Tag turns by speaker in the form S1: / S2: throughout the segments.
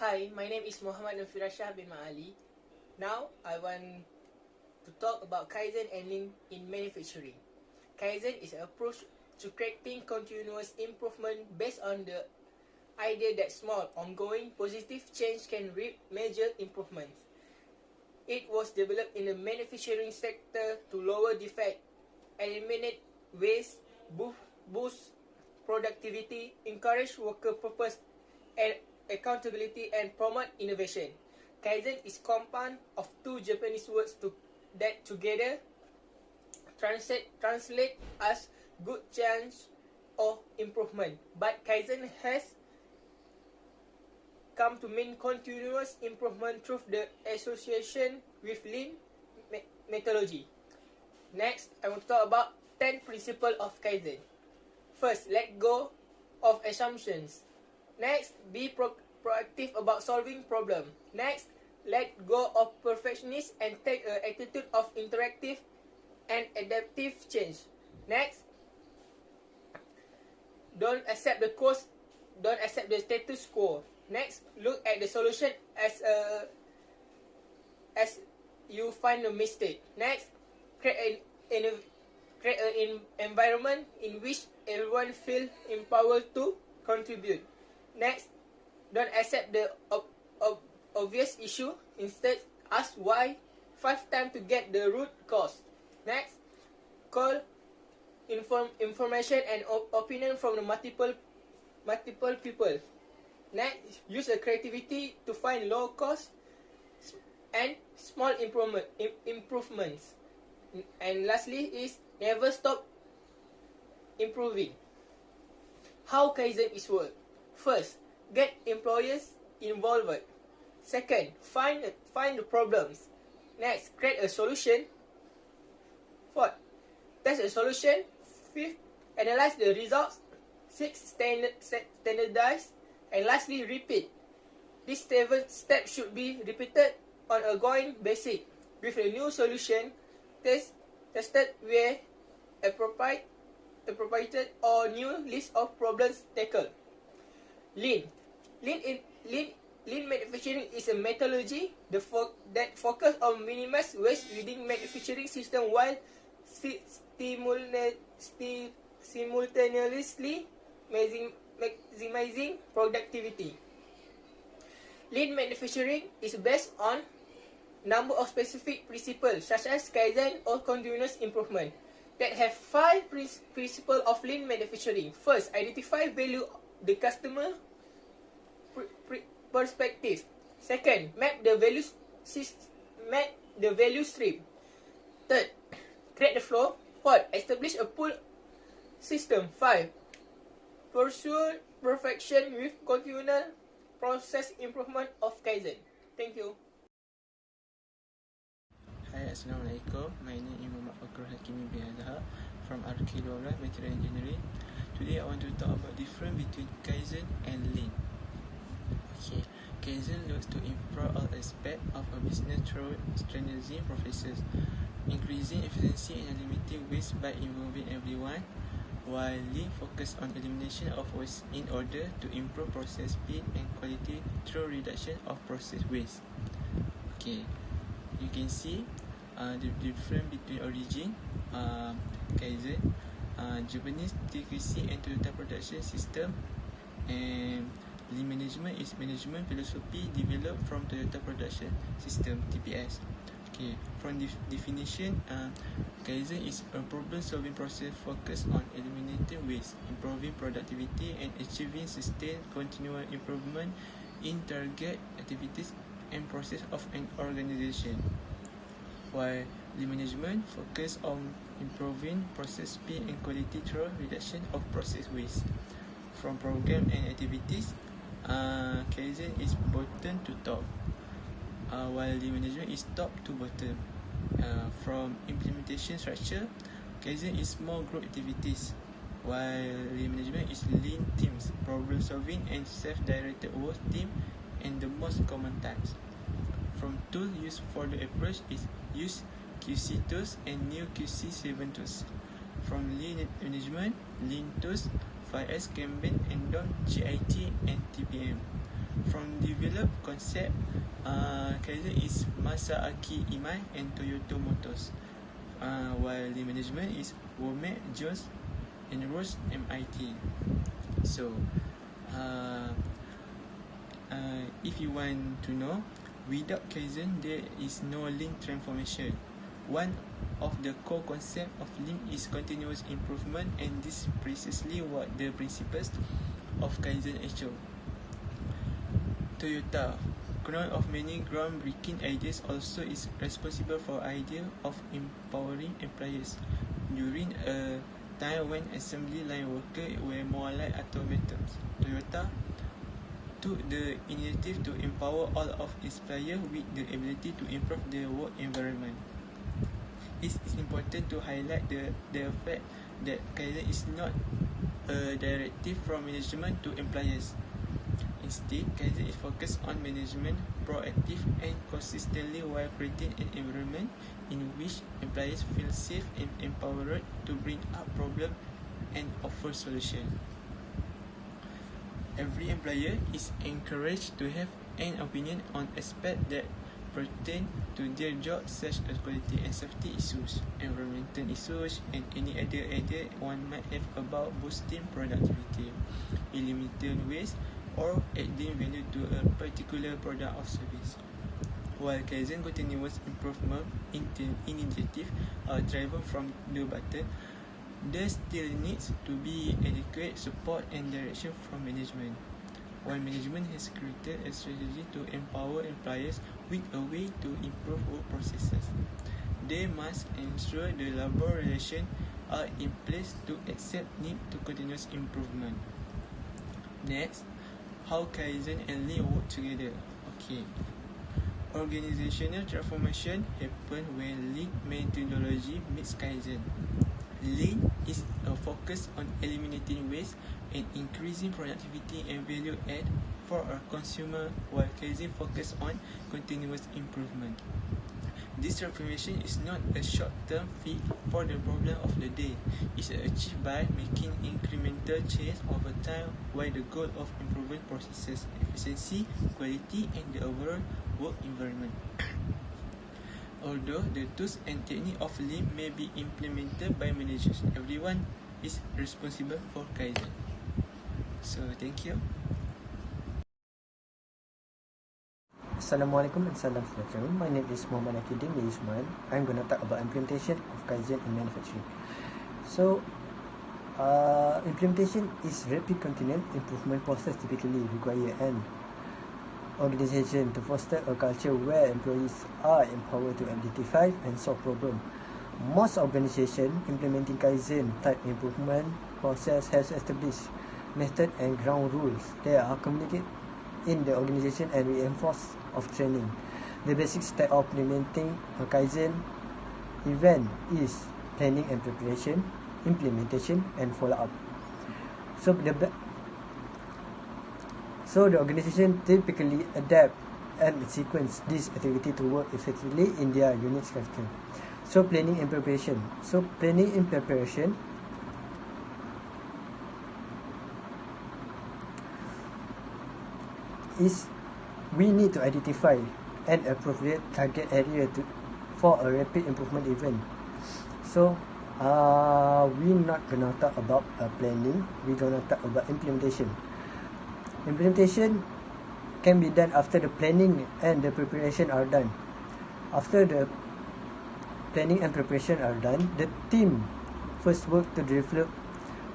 S1: Hi, my name is Muhammad Nufirashah bin Ma'ali. Now, I want to talk about Kaizen and Lean in manufacturing. Kaizen is an approach to creating continuous improvement based on the idea that small, ongoing, positive change can reap major improvements. It was developed in the manufacturing sector to lower defect, eliminate waste, boost productivity, encourage worker purpose and accountability, and promote innovation. Kaizen is compound of two Japanese words that together translate as good change or improvement. But Kaizen has come to mean continuous improvement through the association with Lean methodology. Next, I want to talk about 10 principles of Kaizen. First, let go of assumptions. Next, be proactive about solving problems. Next, let go of perfectionism and take an attitude of interactive and adaptive change. Next, don't accept the status quo. Next, look at the solution as you find a mistake. Next, create an environment in which everyone feels empowered to contribute. Next, don't accept the obvious issue. Instead, ask why 5 times to get the root cause. Next, call information and opinion from the multiple people. Next, use a creativity to find low cost and small improvements. And lastly is never stop improving. How Kaizen is work? First, get employers involved. Second, find the problems. Next, create a solution. Fourth, test a solution. Fifth, analyze the results. Sixth, standardize. And lastly, repeat. This 7 steps should be repeated on a ongoing basis. With a new solution, tested where appropriate or new list of problems tackled. Lean manufacturing is a methodology that focuses on minimize waste within manufacturing system while simultaneously maximizing productivity. Lean manufacturing is based on number of specific principles such as Kaizen or continuous improvement that have 5 principles of lean manufacturing. First, identify value the customer perspective. Second, map the value stream. Third, create the flow. Fourth, establish a pull system. 5, pursue perfection with continual process improvement of Kaizen. Thank you.
S2: Hi, Assalamualaikum. My name is Muhammad Fakrul Hakimi bin Azhar from RK12 Material Engineering. Today I want to talk about difference between Kaizen and Lean. Okay, Kaizen looks to improve all aspects of a business through standardizing processes, increasing efficiency and eliminating waste by involving everyone, while Lean focuses on elimination of waste in order to improve process speed and quality through reduction of process waste. Okay, you can see the difference between origin, Kaizen, Japanese TQC and Toyota production system, and Lean management is management philosophy developed from Toyota production system (TPS). Okay, from definition, Kaizen is a problem-solving process focused on eliminating waste, improving productivity, and achieving sustained continual improvement in target activities and process of an organization. While Lean management focuses on improving process speed and quality through reduction of process waste. From program and activities, Kaizen is bottom to top, while Lean management is top to bottom. From implementation structure, Kaizen is small group activities, while Lean management is lean teams, problem solving and self-directed work team, and the most common types. From tools used for the approach is use QC tools and new QC7 tools. From Lean management, Lean tools 5S, Kanban, Endon, GIT, and TPM. From developed concept, Kaizen is Masaaki Imai and Toyota Motors, while the management is Womack Jones and Roche MIT. So, if you want to know, without Kaizen there is no lean transformation. One of the core concepts of lean is continuous improvement, and this is precisely what the principles of Kaizen echo. Toyota, crown of many groundbreaking ideas, also is responsible for idea of empowering employees. During a time when assembly line workers were more like automatons, Toyota took the initiative to empower all of its players with the ability to improve their work environment. It is important to highlight the fact that Kaizen is not a directive from management to employees. Instead, Kaizen is focused on management, proactive and consistently while creating an environment in which employees feel safe and empowered to bring up problems and offer solutions. Every employer is encouraged to have an opinion on aspects that pertain to their job, such as quality and safety issues, environmental issues, and any other idea one might have about boosting productivity, eliminating waste, or adding value to a particular product or service. While Kaizen continuous improvement initiative are driven from the bottom, there still needs to be adequate support and direction from management. While management has created a strategy to empower employees with a way to improve work processes, they must ensure the labor relations are in place to accept need to continuous improvement. Next, how Kaizen and Lean work together. Okay. Organizational transformation happens when Lean methodology meets Kaizen. Lean is a focus on eliminating waste and increasing productivity and value add for our consumer, while Kaizen focus on continuous improvement. This transformation is not a short-term fix for the problem of the day. It's achieved by making incremental change over time, while the goal of improving processes, efficiency, quality, and the overall work environment. Although the tools and technique of Lean may be implemented by managers, everyone is responsible for Kaizen. So, thank you.
S3: Assalamualaikum and salam sejahtera. My name is Muhammad Akidin bin Ismail. I'm going to talk about implementation of Kaizen in manufacturing. So, implementation is rapid continuous improvement process typically require an organization to foster a culture where employees are empowered to identify and solve problems. Most organizations implementing Kaizen type improvement process has established method and ground rules. They are communicated in the organization and reinforced of training. The basic step of implementing a Kaizen event is planning and preparation, implementation, and follow-up. So the organization typically adapt and sequence this activity to work effectively in their unit structure. So planning and preparation. So planning and preparation is we need to identify an appropriate target area for a rapid improvement event. So we're not gonna talk about planning. We're gonna talk about implementation. Implementation can be done after the planning and the preparation are done. After the planning and preparation are done, the team first work to develop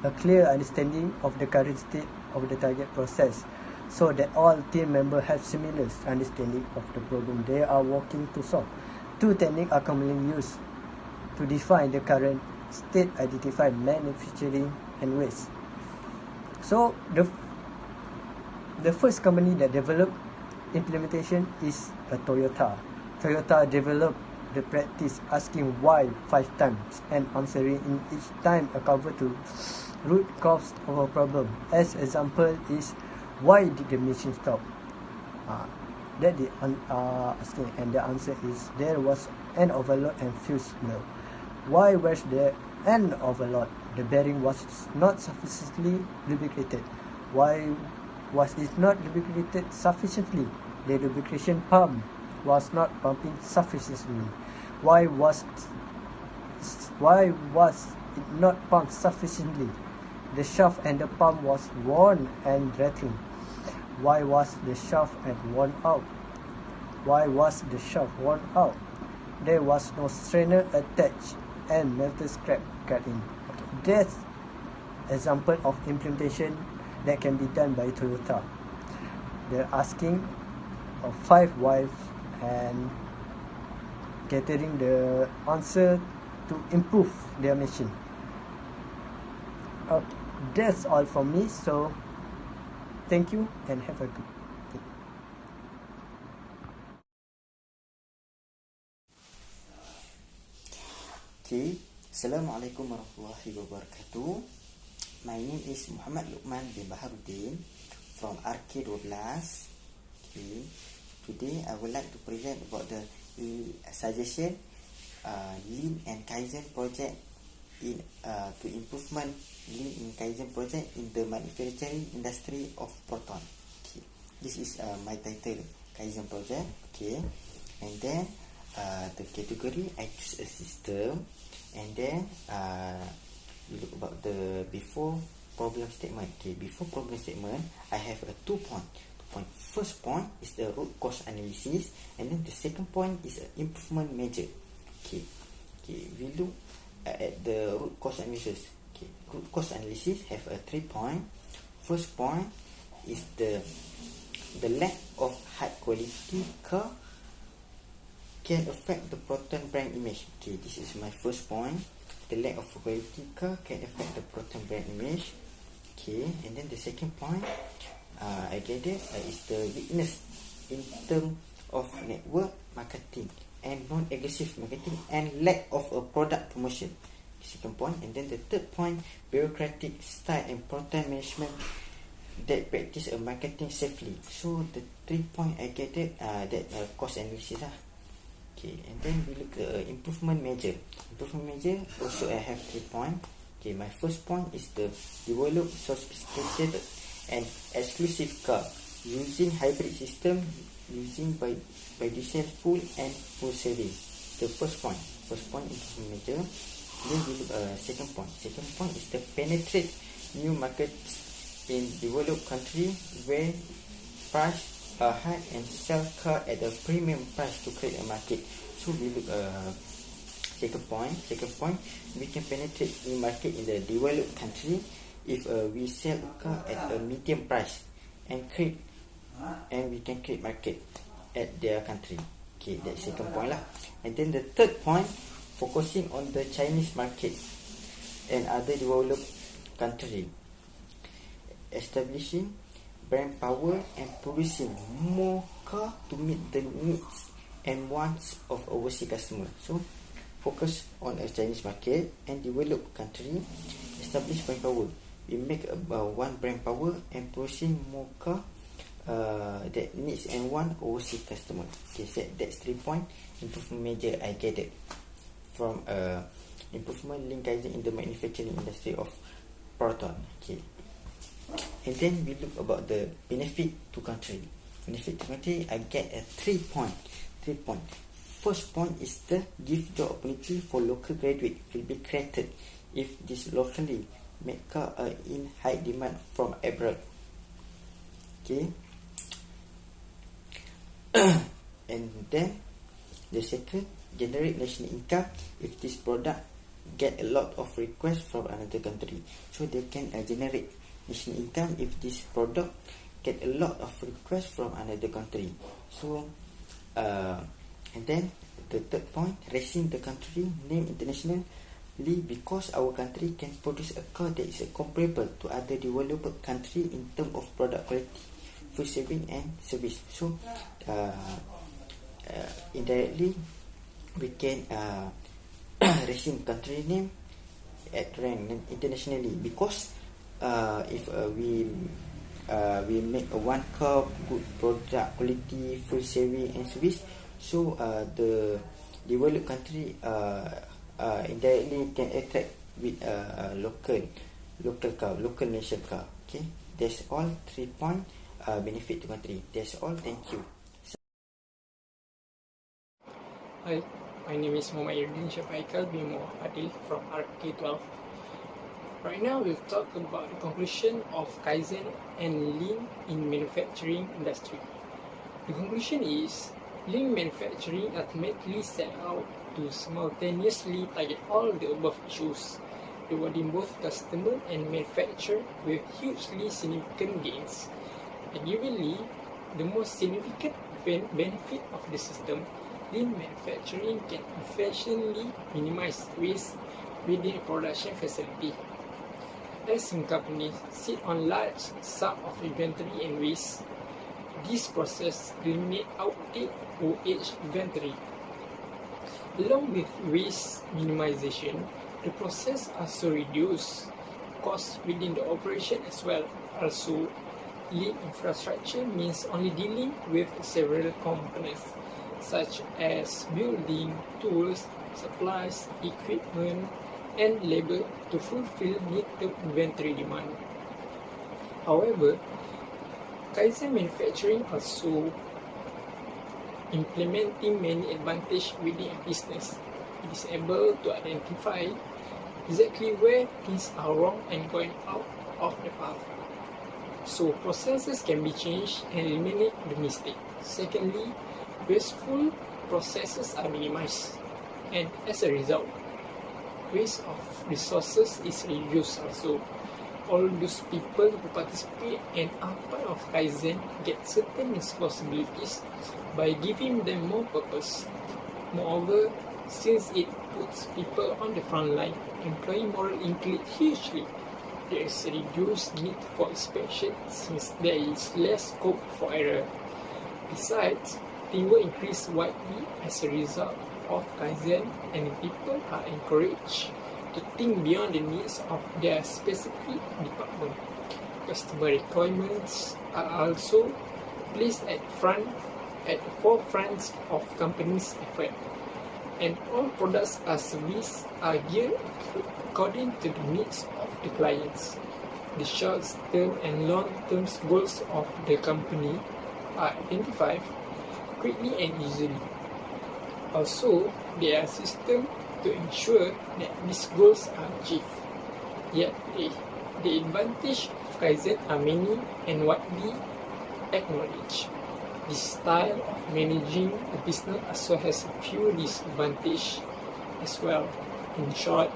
S3: a clear understanding of the current state of the target process, so that all team members have similar understanding of the problem they are working to solve. Two techniques are commonly used to define the current state: identify manufacturing and waste. So the first company that developed implementation is Toyota. Toyota developed the practice asking why 5 times and answering in each time a cover to root cause of a problem. As example is, why did the machine stop? That the asking, and the answer is there was an overload and fuse blow. Why was there an overload? The bearing was not sufficiently lubricated. Why Was it not lubricated sufficiently? The lubrication pump was not pumping sufficiently. Why was it not pumped sufficiently? The shaft and the pump was worn and rattling. Why was the shaft worn out? Why was the shaft worn out? There was no strainer attached and metal scrap cut in. That's example of implementation that can be done by Toyota. They're asking of 5 whys and gathering the answer to improve their machine. That's all from me. So thank you and have a good day.
S4: Okay, Assalamualaikum warahmatullahi wabarakatuh. My name is Muhammad Luqman bin Baharuddin from RK12. Okay, today I would like to present about the suggestion Lean and Kaizen project in to improvement Lean and Kaizen project in the manufacturing industry of proton. Okay, this is my title, Kaizen project. Okay, and then the category I choose a system, and then we look about the before problem statement. Okay, before problem statement I have a 2 point. First point is the root cause analysis, and then the second point is an improvement measure. Okay, we look at the root cause analysis. Okay, root cause analysis have a 3 point. First point is the lack of high quality car can affect the proton brand image. Okay, this is my first point. The lack of quality car can affect the proton brand image. Okay, and then the second point I get it is the weakness in terms of network marketing and non-aggressive marketing and lack of a product promotion. Second point, and then the third point, bureaucratic style and proton management that practice a marketing safely. So the 3 point I get it that cost analysis lah. Okay, and then we look at improvement measure. Improvement measure also I have 3 points. Okay, my first point is the develop sophisticated and exclusive car using hybrid system using by diesel full and full saving. The first point improvement measure. Then we look second point. Second point is the penetrate new markets in developed country where price high and sell car at a premium price to create a market. So we look second point, we can penetrate new market in the developed country if we sell a car at a medium price and we can create market at their country. Okay, that's second point lah. And then the third point, focusing on the Chinese market and other developed country, establishing brand power and producing more car to meet the needs and wants of overseas customer. So focus on a Chinese market and developed country, establish brand power. We make one brand power and producing more car that needs and want overseas customer. Okay, so that's 3 point improvement measure I get it from improvement Lean Kaizen in the manufacturing industry of proton. Okay, and then we look about the benefit to country. Benefit to country, I get a 3 point. First point is the give job opportunity for local graduate will be created if this locally made car are in high demand from abroad. Okay, and then the second, generate national income if this product get a lot of requests from another country. So they can generate national income if this product get a lot of requests from another country. So and then the third point, raising the country name internationally because our country can produce a car that is comparable to other developed country in terms of product quality, fuel saving and service. So indirectly we can raising country name at rank internationally because if we make a one car good product quality, fuel saving and service, so the developed country indirectly can attract with local local nation car. Okay, that's all 3 point benefit to country. That's all. Thank you.
S5: Hi, my name is Muhammad Shafaikal Bimo Adil from RK12. Right now we'll talk about the conclusion of Kaizen and Lean in manufacturing industry. The conclusion is Lean manufacturing ultimately set out to simultaneously target all the above issues, rewarding both customer and manufacturer with hugely significant gains. Arguably, the most significant benefit of the system, Lean manufacturing can efficiently minimize waste within a production facility. As some companies sit on large sums of inventory and waste, this process eliminates outdated or aged inventory. Along with waste minimization, the process also reduces costs within the operation as well. Also, Lean infrastructure means only dealing with several components such as building, tools, supplies, equipment, and labor to fulfill near-term inventory demand. However, Kaizen manufacturing also implementing many advantages within a business. It is able to identify exactly where things are wrong and going out of the path. So processes can be changed and eliminate the mistake. Secondly, wasteful processes are minimized, and as a result, waste of resources is reduced also. All those people who participate and are part of Kaizen get certain responsibilities by giving them more purpose. Moreover, since it puts people on the front line, employee morale increases hugely. There is a reduced need for inspection since there is less scope for error. Besides, teamwork increases widely as a result of Kaizen, and people are encouraged to think beyond the needs of their specific department. Customer requirements are also placed at the forefront of companies' effort, and all products and services are geared according to the needs of the clients. The short-term and long-term goals of the company are identified quickly and easily. Also, there are systems to ensure that these goals are achieved. Yet, the advantages of Kaizen are many and widely acknowledged. This style of managing a business also has a few disadvantages as well. In short,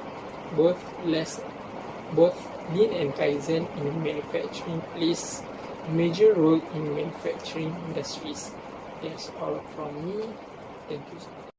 S5: both Lean and Kaizen in manufacturing plays a major role in manufacturing industries. That's all from me. Thank you so much.